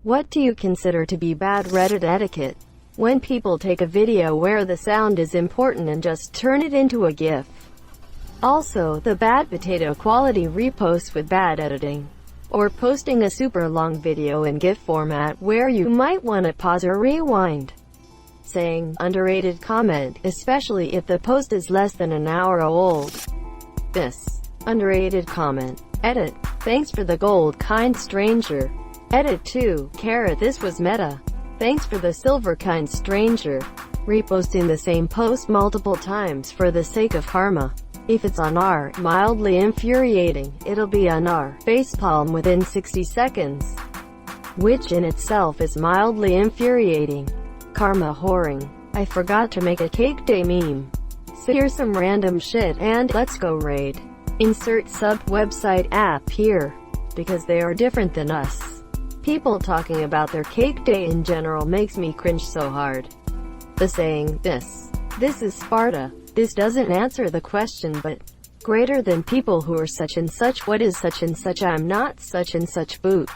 What do you consider to be bad Reddit etiquette? When people take a video where the sound is important and just turn it into a GIF. Also, the bad potato quality reposts with bad editing. Or posting a super long video in GIF format where you might want to pause or rewind. Saying underrated comment, especially if the post is less than an hour old. This underrated comment. Edit. Thanks for the gold, kind stranger. Edit 2. Carrot. This was meta. Thanks for the silver, kind stranger. Reposting the same post multiple times for the sake of karma. If it's on R, mildly infuriating, it'll be on R, facepalm within 60 seconds. Which in itself is mildly infuriating. Karma whoring. I forgot to make a cake day meme. So here's some random shit and let's go raid. Insert sub website app here. Because they are different than us. People talking about their cake day in general makes me cringe so hard. The saying, this is Sparta. This doesn't answer the question, but greater than people who are such and such. What is such and such? I'm not such and such boot.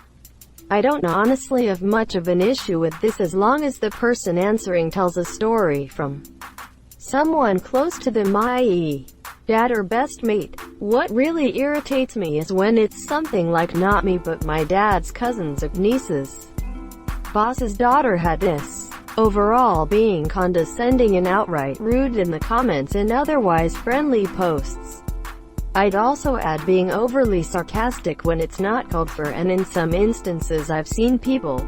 I don't honestly have much of an issue with this as long as the person answering tells a story from someone close to them, i.e. dad or best mate. What really irritates me is when it's something like not me but my dad's cousins or nieces. Boss's daughter had this. Overall, being condescending and outright rude in the comments and otherwise friendly posts. I'd also add being overly sarcastic when it's not called for, and in some instances I've seen people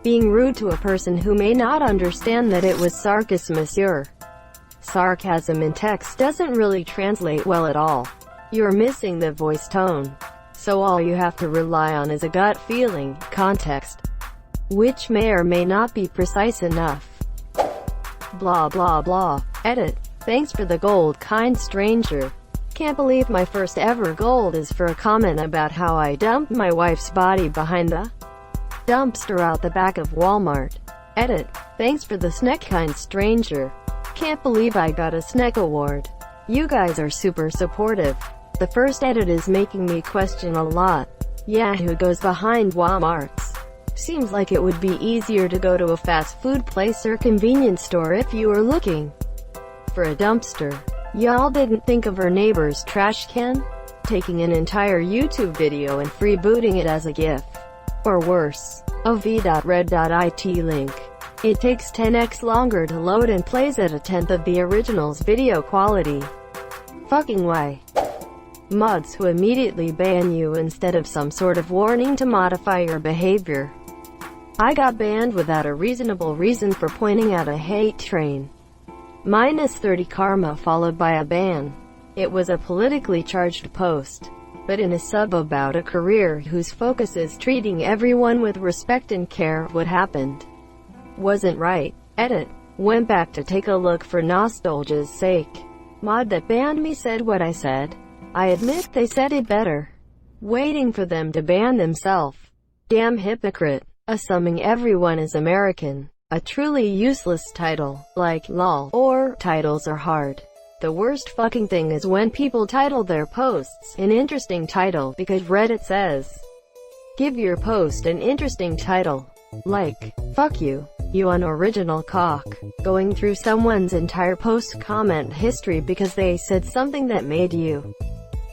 being rude to a person who may not understand that it was sarcasm. Monsieur. Sarcasm in text doesn't really translate well at all. You're missing the voice tone. So all you have to rely on is a gut feeling, context, which may or may not be precise enough. Blah blah blah. Edit. Thanks for the gold, kind stranger. Can't believe my first ever gold is for a comment about how I dumped my wife's body behind the dumpster out the back of Walmart. Edit. Thanks for the snack, kind stranger. Can't believe I got a snack award. You guys are super supportive. The first edit is making me question a lot. Yeah, who goes behind Walmarts? Seems like it would be easier to go to a fast food place or convenience store if you were looking for a dumpster. Y'all didn't think of our neighbor's trash can? Taking an entire YouTube video and freebooting it as a GIF. Or worse, a v.red.it link. It takes 10x longer to load and plays at a tenth of the original's video quality. Fucking why? Mods who immediately ban you instead of some sort of warning to modify your behavior. I got banned without a reasonable reason for pointing out a hate train. -30 karma followed by a ban. It was a politically charged post, but in a sub about a career whose focus is treating everyone with respect and care. What happened wasn't right. Edit. Went back to take a look for nostalgia's sake. Mod that banned me said what I said. I admit they said it better. Waiting for them to ban themselves. Damn hypocrite. Assuming everyone is American. A truly useless title, like lol, or titles are hard. The worst fucking thing is when people title their posts an interesting title because Reddit says, give your post an interesting title. Like, fuck you, you unoriginal cock. Going through someone's entire post comment history because they said something that made you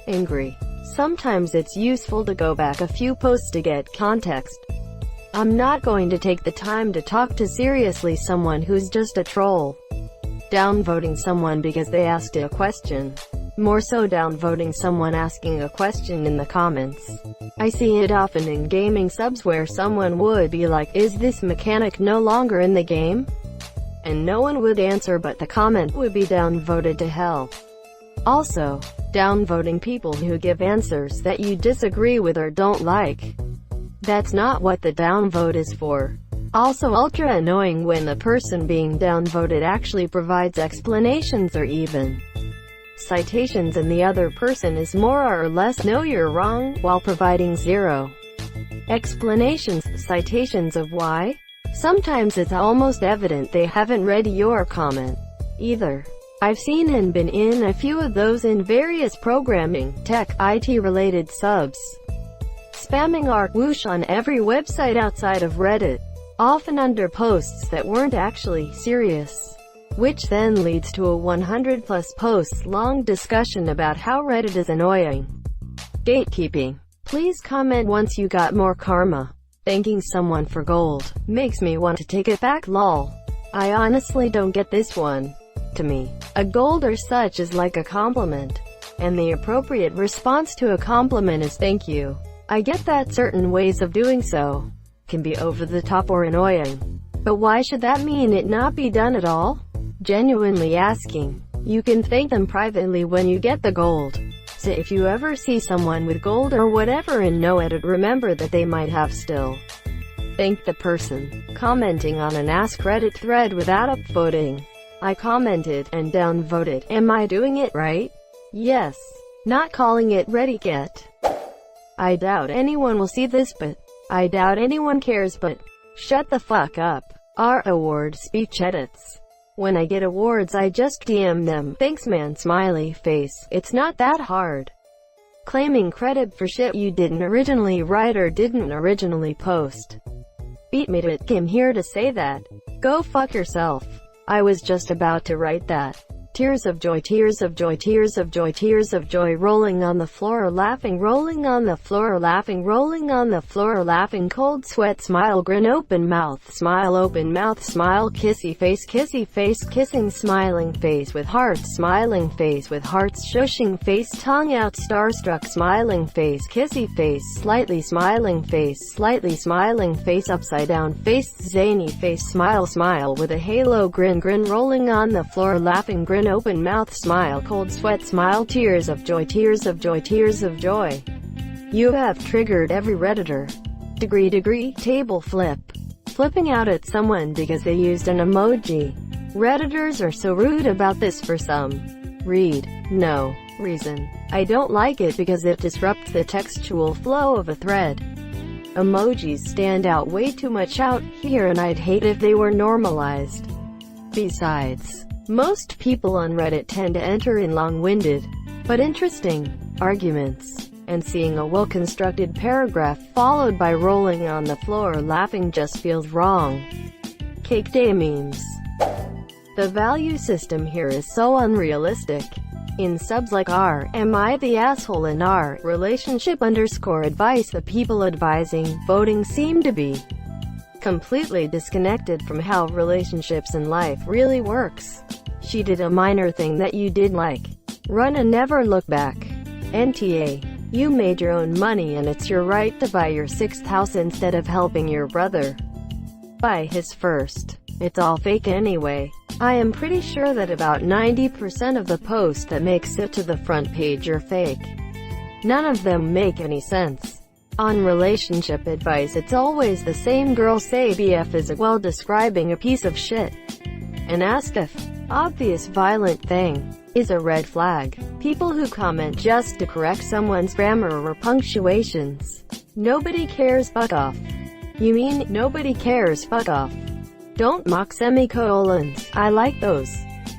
angry. Sometimes it's useful to go back a few posts to get context. I'm not going to take the time to talk to seriously someone who's just a troll. Downvoting someone because they asked a question. More so downvoting someone asking a question in the comments. I see it often in gaming subs where someone would be like, is this mechanic no longer in the game? And no one would answer but the comment would be downvoted to hell. Also, downvoting people who give answers that you disagree with or don't like. That's not what the downvote is for. Also ultra annoying when the person being downvoted actually provides explanations or even citations and the other person is more or less no you're wrong, while providing zero explanations, citations of why. Sometimes it's almost evident they haven't read your comment either. I've seen and been in a few of those in various programming, tech, IT related subs. spamming our whoosh on every website outside of Reddit, often under posts that weren't actually serious, which then leads to a 100+ posts long discussion about how Reddit is annoying. Gatekeeping. Please comment once you got more karma. Thanking someone for gold makes me want to take it back, lol. I honestly don't get this one. To me, a gold or such is like a compliment, and the appropriate response to a compliment is thank you. I get that certain ways of doing so can be over the top or annoying, but why should that mean it not be done at all? Genuinely asking. You can thank them privately when you get the gold. So if you ever see someone with gold or whatever in no edit, remember that they might have still. Thank the person. Commenting on an AskReddit thread without upvoting. I commented and downvoted. Am I doing it right? Yes. Not calling it ready yet. I doubt anyone will see this, but I doubt anyone cares, but shut the fuck up. Our award speech edits. When I get awards I just DM them, thanks man, smiley face. It's not that hard. Claiming credit for shit you didn't originally write or didn't originally post. Beat me to it. I'm here to say that. Go fuck yourself. I was just about to write that. Tears of joy, tears of joy, tears of joy, tears of joy, rolling on the floor, laughing, rolling on the floor, laughing, rolling on the floor, laughing, cold sweat, smile, grin, open mouth, smile, kissy face, kissing, smiling face with hearts, smiling face with hearts, shushing face, tongue out, starstruck, smiling face, kissy face, slightly smiling face, upside down face, zany face, smile with a halo, grin, rolling on the floor, laughing, grin, open mouth, smile, cold sweat, smile, tears of joy, tears of joy, tears of joy. You have triggered every Redditor. Degree, table flip. Flipping out at someone because they used an emoji. Redditors are so rude about this for some no reason. I don't like it because it disrupts the textual flow of a thread. Emojis stand out way too much out here, and I'd hate if they were normalized. Besides, most people on Reddit tend to enter in long-winded, but interesting, arguments, and seeing a well-constructed paragraph followed by rolling on the floor laughing just feels wrong. Cake day memes. The value system here is so unrealistic. In subs like r, am I the asshole, and r, relationship_advice, the people advising voting seem to be completely disconnected from how relationships and life really works. She did a minor thing that you did like. Run and never look back. NTA. You made your own money and it's your right to buy your 6th house instead of helping your brother buy his first. It's all fake anyway. I am pretty sure that about 90% of the posts that makes it to the front page are fake. None of them make any sense. On relationship advice it's always the same girl say BF is while describing a piece of shit. And ask if obvious violent thing is a red flag. People who comment just to correct someone's grammar or punctuations. Nobody cares, fuck off. You mean nobody cares, fuck off. Don't mock semicolons. I like those.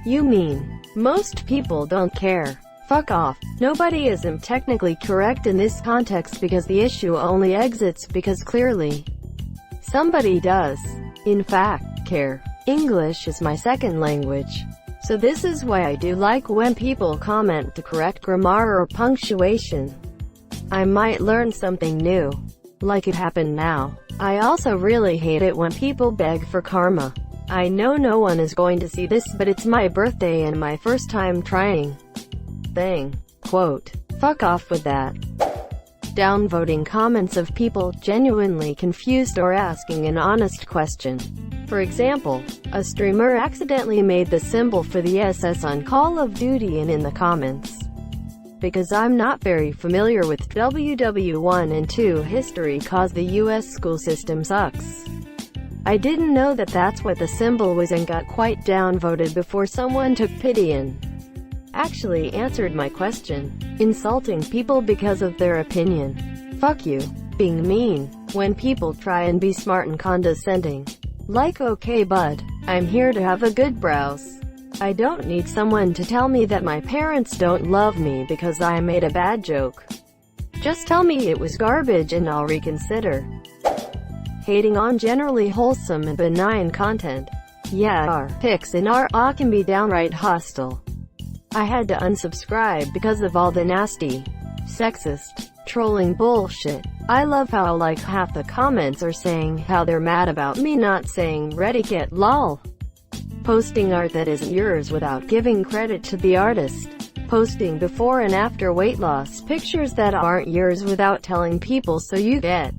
You mean most people don't care. Fuck off. Nobody isn't technically correct in this context because the issue only exits because clearly somebody does, in fact, care. English is my second language, so this is why I do like when people comment to correct grammar or punctuation. I might learn something new, like it happened now. I also really hate it when people beg for karma. I know no one is going to see this, but it's my birthday and my first time trying thing. Quote, fuck off with that. Downvoting comments of people genuinely confused or asking an honest question. For example, a streamer accidentally made the symbol for the SS on Call of Duty and in the comments, because I'm not very familiar with WW1 and 2 history cause the US school system sucks. I didn't know that that's what the symbol was and got quite downvoted before someone took pity and actually answered my question. Insulting people because of their opinion. Fuck you. Being mean when people try and be smart and condescending. Like, okay bud, I'm here to have a good browse. I don't need someone to tell me that my parents don't love me because I made a bad joke. Just tell me it was garbage and I'll reconsider. Hating on generally wholesome and benign content. Yeah, our pics in RA can be downright hostile. I had to unsubscribe because of all the nasty, sexist, trolling bullshit. I love how like half the comments are saying how they're mad about me not saying etiquette lol. Posting art that isn't yours without giving credit to the artist. Posting before and after weight loss pictures that aren't yours without telling people so you get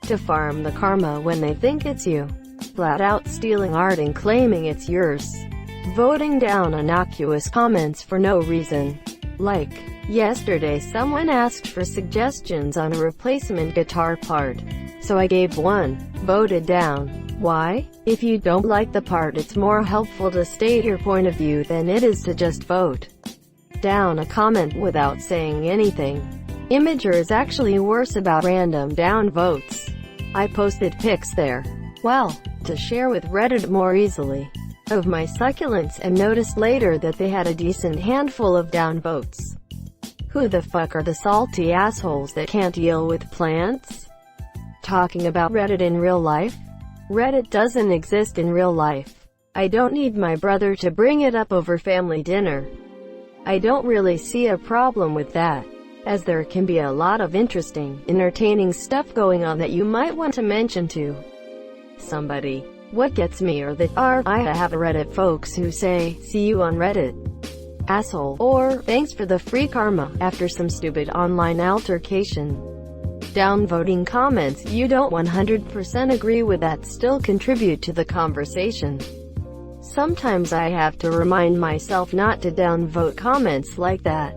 to farm the karma when they think it's you. Flat out stealing art and claiming it's yours. Voting down innocuous comments for no reason. Like, yesterday someone asked for suggestions on a replacement guitar part, so I gave one. Voted down. Why? If you don't like the part, it's more helpful to state your point of view than it is to just vote down a comment without saying anything. Imager is actually worse about random down votes. I posted pics there, well, to share with Reddit more easily, of my succulents and noticed later that they had a decent handful of down votes. Who the fuck are the salty assholes that can't deal with plants? Talking about Reddit in real life? Reddit doesn't exist in real life. I don't need my brother to bring it up over family dinner. I don't really see a problem with that, as there can be a lot of interesting, entertaining stuff going on that you might want to mention to somebody. What gets me are the I have Reddit folks who say, "See you on Reddit, asshole," or "Thanks for the free karma," after some stupid online altercation. Downvoting comments you don't 100% agree with that still contribute to the conversation. Sometimes I have to remind myself not to downvote comments like that.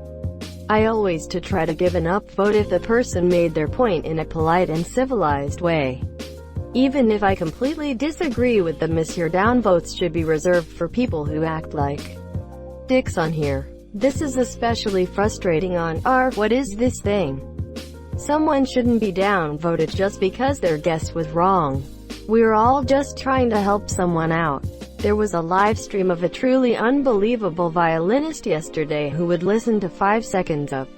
I always try to give an upvote if the person made their point in a polite and civilized way. Even if I completely disagree with them, your downvotes should be reserved for people who act like dicks on here. This is especially frustrating on what is this thing? Someone shouldn't be downvoted just because their guess was wrong. We're all just trying to help someone out. There was a live stream of a truly unbelievable violinist yesterday who would listen to 5 seconds of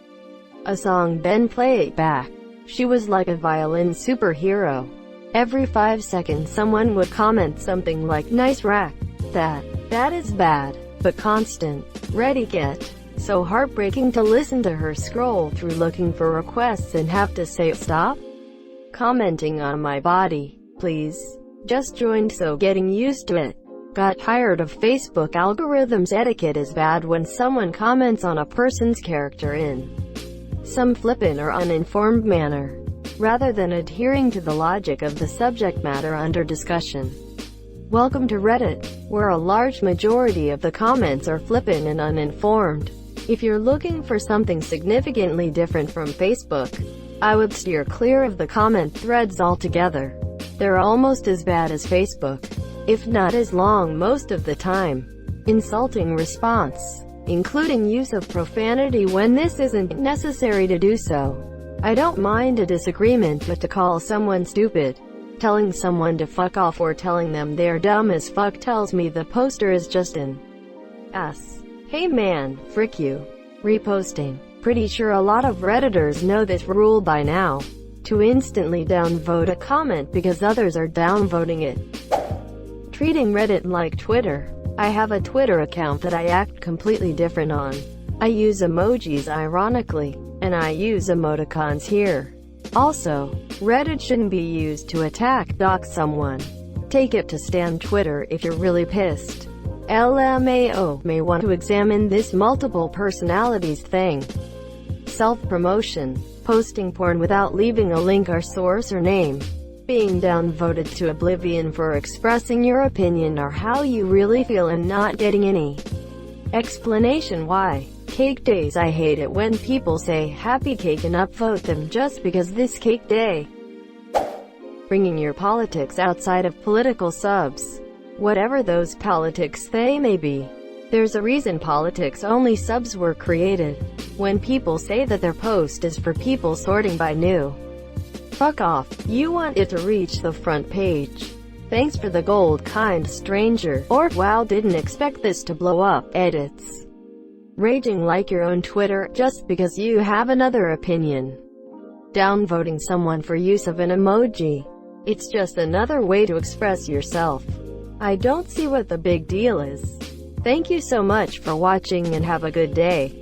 a song then play it back. She was like a violin superhero. Every 5 seconds someone would comment something like, "Nice rack. That is bad, but constant." Etiquette. So heartbreaking to listen to her scroll through looking for requests and have to say, "Stop commenting on my body, please. Just joined, so getting used to it." Got tired of Facebook algorithms. Etiquette is bad when someone comments on a person's character in some flippant or uninformed manner, rather than adhering to the logic of the subject matter under discussion. Welcome to Reddit, where a large majority of the comments are flippant and uninformed. If you're looking for something significantly different from Facebook, I would steer clear of the comment threads altogether. They're almost as bad as Facebook, if not as long most of the time. Insulting response, including use of profanity when this isn't necessary to do so. I don't mind a disagreement, but to call someone stupid, telling someone to fuck off, or telling them they're dumb as fuck tells me the poster is just an ass. Hey man, frick you. Reposting. Pretty sure a lot of Redditors know this rule by now. To instantly downvote a comment because others are downvoting it. Treating Reddit like Twitter. I have a Twitter account that I act completely different on. I use emojis ironically, and I use emoticons here. Also, Reddit shouldn't be used to attack, dox someone. Take it to stand Twitter if you're really pissed. LMAO may want to examine this multiple personalities thing. Self-promotion. Posting porn without leaving a link or source or name. Being downvoted to oblivion for expressing your opinion or how you really feel and not getting any explanation why. Cake days. I hate it when people say happy cake and upvote them just because this cake day. Bringing your politics outside of political subs. Whatever those politics they may be. There's a reason politics only subs were created. When people say that their post is for people sorting by new, fuck off. You want it to reach the front page. Thanks for the gold, kind stranger. Or wow, didn't expect this to blow up. Edits. Raging like your own Twitter, just because you have another opinion. Downvoting someone for use of an emoji. It's just another way to express yourself. I don't see what the big deal is. Thank you so much for watching and have a good day.